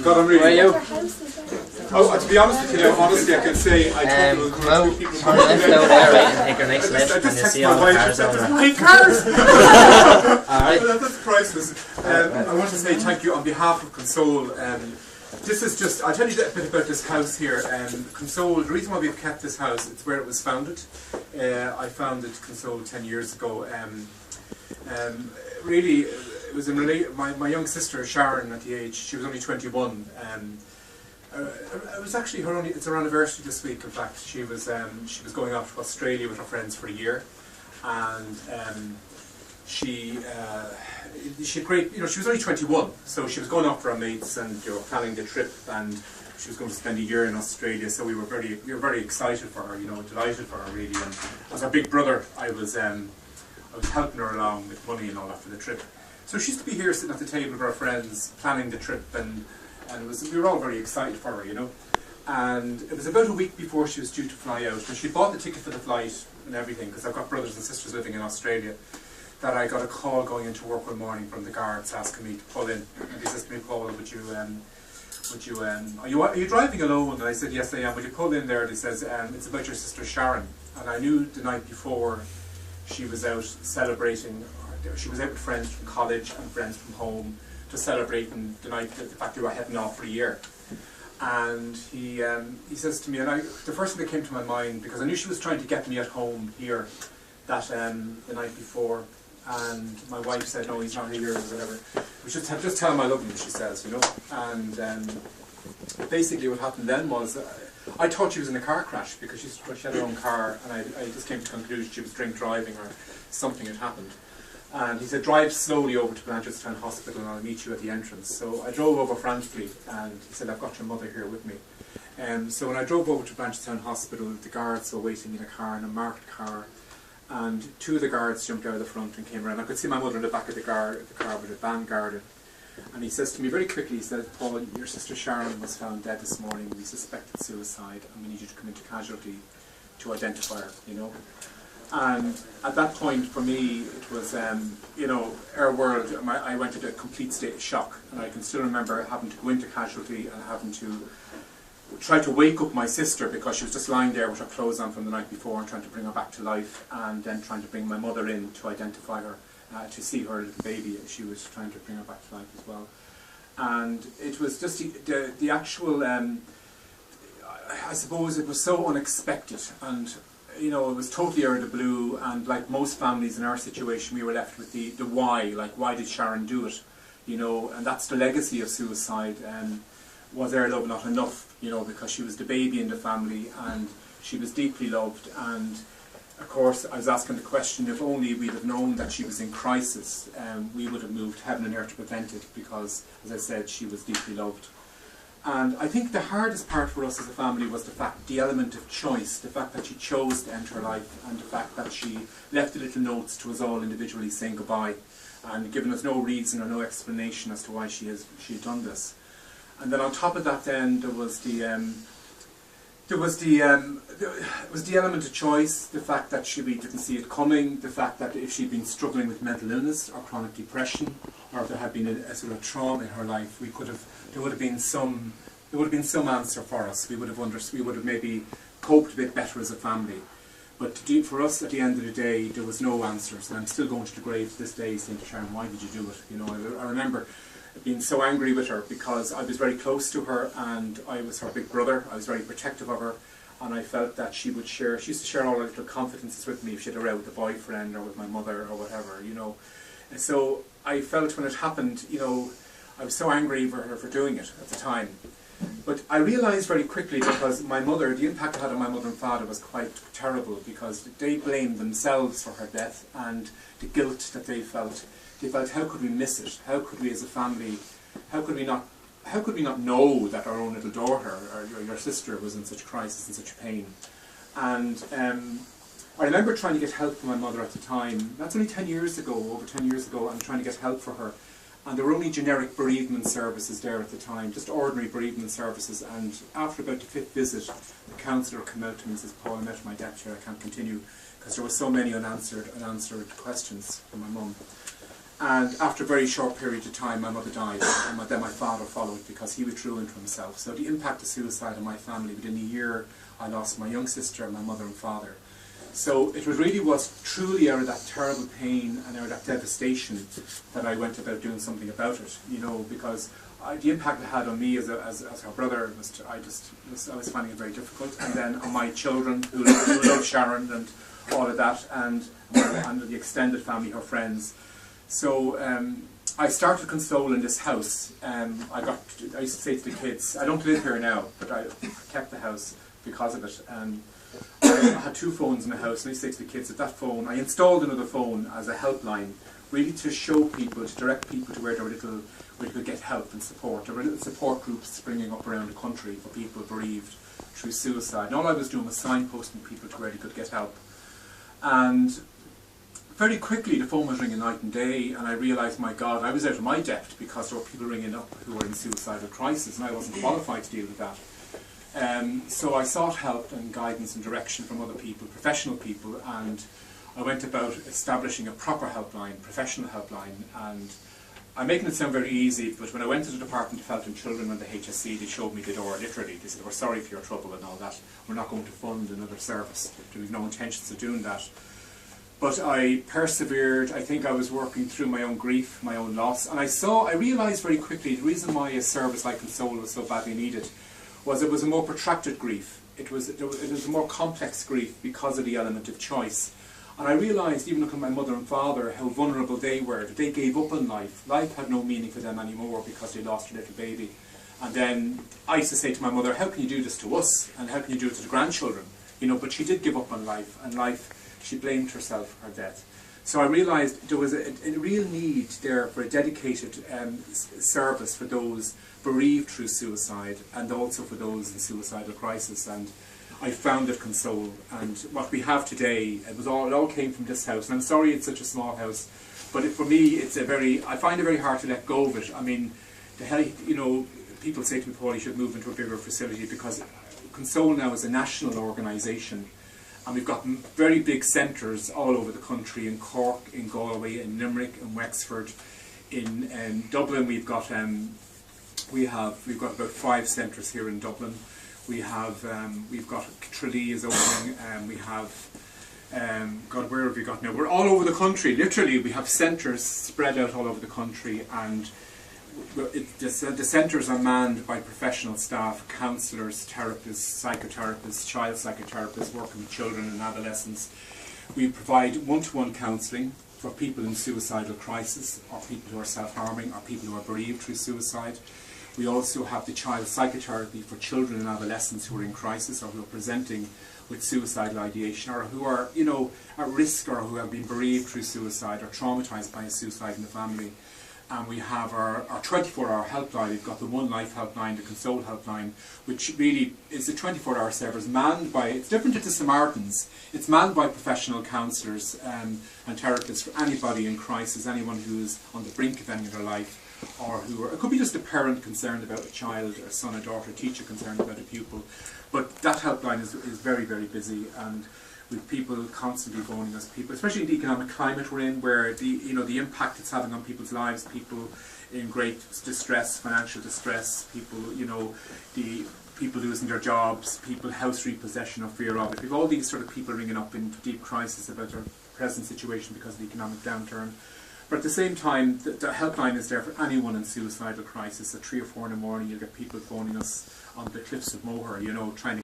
God, I'm really. Where are you? Oh, to be honest with you, honestly, I can say I told come out, turn left out there, right, and take your next left, and you'll see all the cars over there. Cars! Alright. That's priceless. I want to say thank you on behalf of Console. This is just, I'll tell you a bit about this house here. Console, the reason why we've kept this house, it's where it was founded. I founded Console 10 years ago. Really, it was in my young sister Sharon at the age, she was only 21. It was actually it's her anniversary this week. In fact, she was going off to Australia with her friends for a year, and she had great. You know, she was only 21, so she was going off for her mates and planning the trip, and she was going to spend a year in Australia. So we were very excited for her. Delighted for her really. And as her big brother, I was helping her along with money and all that for the trip. So she used to be here sitting at the table with her friends, planning the trip, and we were all very excited for her, And it was about a week before she was due to fly out, and she bought the ticket for the flight and everything, because I've got brothers and sisters living in Australia, that I got a call going into work one morning from the guards asking me to pull in. And he says to me, Paul, are you driving alone? And I said, yes I am. Would you pull in there? And he says, it's about your sister Sharon. And I knew the night before she was out celebrating, she was out with friends from college and friends from home, to celebrating the fact they were heading off for a year. And he says to me, and the first thing that came to my mind, because I knew she was trying to get me at home here that the night before, and my wife said, no, he's not here, or whatever. We should just tell him I love him, she says, And basically what happened then was, I thought she was in a car crash, because she had her own car, and I just came to the conclusion she was drink driving or something had happened. And he said, drive slowly over to Blanchardstown Hospital and I'll meet you at the entrance. So I drove over frantically, and he said, I've got your mother here with me. So when I drove over to Blanchardstown Hospital, the guards were waiting in a car, in a marked car, and two of the guards jumped out of the front and came around. I could see my mother in the back of the car with a band guarded. And he says to me very quickly, he said, Paul, your sister Sharon was found dead this morning. We suspected suicide, and we need you to come into casualty to identify her, And at that point, for me, it was, our world, I went into a complete state of shock. And I can still remember having to go into casualty and having to try to wake up my sister, because she was just lying there with her clothes on from the night before, and trying to bring her back to life, and then trying to bring my mother in to identify her, to see her little baby. She was trying to bring her back to life as well. And it was just the actual, I suppose it was so unexpected, and it was totally out of the blue, and like most families in our situation, we were left with the why, like why did Sharon do it, and that's the legacy of suicide. Was their love not enough, because she was the baby in the family, and she was deeply loved. And of course, I was asking the question, if only we'd have known that she was in crisis, we would have moved heaven and earth to prevent it, because, as I said, she was deeply loved. And I think the hardest part for us as a family was the element of choice, the fact that she chose to end her life, and the fact that she left the little notes to us all individually saying goodbye, and giving us no reason or no explanation as to why she had done this. And then on top of that, then there was the element of choice, the fact that we didn't see it coming, the fact that if she'd been struggling with mental illness or chronic depression, or if there had been a sort of trauma in her life, there would have been some answer for us. We would have maybe coped a bit better as a family. But for us, at the end of the day, there was no answers, and I'm still going to the grave to this day saying to Sharon, why did you do it? I remember being so angry with her, because I was very close to her, and I was her big brother. I was very protective of her, and I felt that she used to share all her little confidences with me if she had a row with a boyfriend or with my mother or whatever, And so I felt when it happened, I was so angry with her for doing it at the time. But I realised very quickly, because the impact it had on my mother and father was quite terrible, because they blamed themselves for her death, and the guilt that they felt, how could we miss it? How could we as a family, how could we not know that our own little daughter, or your sister, was in such crisis and such pain? And I remember trying to get help for my mother at the time. That's only 10 years ago, over 10 years ago, and trying to get help for her. And there were only generic bereavement services there at the time, just ordinary bereavement services. And after about the 5th visit, the counsellor came out to me and says, "Paul, I'm out of my depth here, I can't continue," because there were so many unanswered questions from my mum. And after a very short period of time, my mother died, and then my father followed because he withdrew into himself. So the impact of suicide on my family, within a year, I lost my young sister, my mother and father. So it was truly out of that terrible pain and out of that devastation that I went about doing something about it, you know, because the impact it had on me as her brother I was finding it very difficult, and then on my children who love Sharon and all of that, and the extended family, her friends. So I started Console in this house. I used to say to the kids, I don't live here now, but I kept the house because of it. I had 2 phones in the house, and I used to say to the kids, that phone, I installed another phone as a helpline, really to show people, to direct people to where they could get help and support. There were little support groups springing up around the country for people bereaved through suicide. And all I was doing was signposting people to where they could get help. And very quickly the phone was ringing night and day, and I realised, my God, I was out of my depth because there were people ringing up who were in suicidal crisis, and I wasn't qualified to deal with that. So I sought help and guidance and direction from other people, professional people, and I went about establishing a proper helpline, professional helpline. And I'm making it sound very easy, but when I went to the Department of Health and Children and the HSC, they showed me the door, literally. They said, "We're sorry for your trouble and all that. We're not going to fund another service. We have no intentions of doing that." But I persevered. I think I was working through my own grief, my own loss, and I realised very quickly the reason why a service like Console was so badly needed was it was a more protracted grief. It was a more complex grief because of the element of choice. And I realised, even looking at my mother and father, how vulnerable they were, that they gave up on life. Life had no meaning for them anymore because they lost their little baby. And then I used to say to my mother, "How can you do this to us? And how can you do it to the grandchildren?" You know, but she did give up on life, and she blamed herself for her death. So I realised there was a real need there for a dedicated service for those bereaved through suicide, and also for those in suicidal crisis. And I founded Console, and what we have today, it all came from this house. And I'm sorry it's such a small house, but for me, I find it very hard to let go of it. I mean, you know, people say to me, "Paul, you should move into a bigger facility," because Console now is a national organisation. And we've got very big centres all over the country, in Cork, in Galway, in Limerick, in Wexford, in Dublin. We've got about 5 centres here in Dublin. We've got Tralee is opening, we have God, where have we got now? We're all over the country. Literally, we have centres spread out all over the country, and the centres are manned by professional staff, counsellors, therapists, psychotherapists, child psychotherapists working with children and adolescents. We provide one-to-one counselling for people in suicidal crisis, or people who are self-harming, or people who are bereaved through suicide. We also have the child psychotherapy for children and adolescents who are in crisis, or who are presenting with suicidal ideation, or who are, you know, at risk, or who have been bereaved through suicide or traumatised by a suicide in the family. And we have our 24-hour helpline. We've got the One Life helpline, the Console helpline, which really is a 24-hour service manned by, it's different to the Samaritans, it's manned by professional counsellors and therapists for anybody in crisis, anyone who's on the brink of ending their life, or it could be just a parent concerned about a child, a son, a daughter, a teacher concerned about a pupil. But that helpline is very, very busy, and with people constantly phoning us, especially in the economic climate we're in, where the impact it's having on people's lives, people in great distress, financial distress, people, the people losing their jobs, people house repossession or fear of it. We've all these sort of people ringing up in deep crisis about their present situation because of the economic downturn. But at the same time, the helpline is there for anyone in suicidal crisis. At 3 or 4 in the morning, you'll get people phoning us on the cliffs of Moher, trying to